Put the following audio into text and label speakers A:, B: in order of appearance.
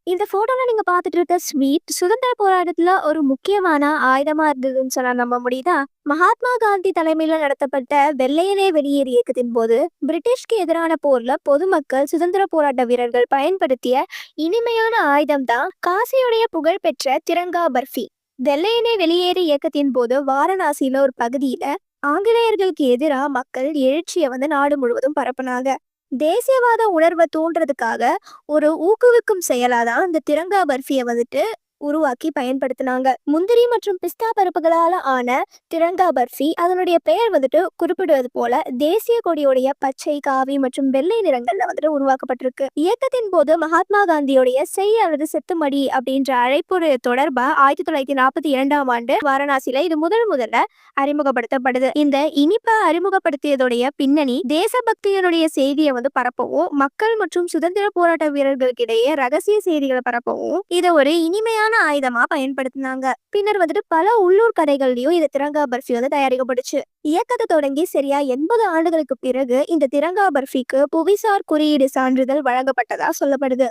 A: இந்த போட்டோல நீங்க பார்த்துட்டு இருக்க ஸ்வீட் சுதந்திர போராட்டத்துல ஒரு முக்கியமான ஆயுதமா இருந்ததுன்னு சொன்னா நம்ப முடியுதா? மகாத்மா காந்தி தலைமையில நடத்தப்பட்ட வெள்ளையனே வெளியேறு இயக்கத்தின் போது பிரிட்டிஷ்க்கு எதிரான போர்ல பொதுமக்கள் சுதந்திர போராட்ட வீரர்கள் பயன்படுத்திய இனிமையான ஆயுதம் தான் காசியுடைய புகழ்பெற்ற திரங்கா பர்ஃபி. வெள்ளையனே வெளியேறு இயக்கத்தின் போது வாரணாசியில ஒரு பகுதியில ஆங்கிலேயர்களுக்கு எதிராக மக்கள் எழுச்சியை நாடு முழுவதும் பரப்புனாங்க. தேசியவாத உணர்வை தூண்டுறதுக்காக ஒரு ஊக்குவிக்கும் செயலாதான் இந்த திரங்கா பர்ஃபியை உருவாக்கி பயன்படுத்தினாங்க. முந்திரி மற்றும் பிஸ்தா பருப்புகளால ஆன திரங்கா பர்ஃபி அதனுடைய பெயர் குறிப்பிடுவது போல தேசிய கொடியுடைய பச்சை, காவி மற்றும் வெள்ளை நிறங்கள்ல உருவாக்கப்பட்டிருக்கு. இயக்கத்தின் போது மகாத்மா காந்தியுடைய செய் அல்லது செத்துமடி அப்படின்ற அழைப்பு தொடர்பா 1942 வாரணாசியில இது முதல்ல அறிமுகப்படுத்தப்படுது. இந்த இனிப்பை அறிமுகப்படுத்தியதுடைய பின்னணி தேசபக்தியினுடைய செய்தியை பரப்பவும், மக்கள் மற்றும் சுதந்திர போராட்ட வீரர்களுக்கிடையே ரகசிய செய்திகளை பரப்பவும் இதை ஒரு இனிமையான ஆயுதமா பயன்படுத்தினாங்க. பின்னர் பல உள்ளூர் கடைகள்லயும் இந்த திரங்கா பர்ஃபி தயாரிக்கப்பட்டுச்சு. இயக்கத்தை தொடங்கி சரியா 80 ஆண்டுகளுக்கு பிறகு இந்த திரங்கா பர்ஃபிக்கு புவிசார் குறியீடு சான்றிதழ் வழங்கப்பட்டதா சொல்லப்படுது.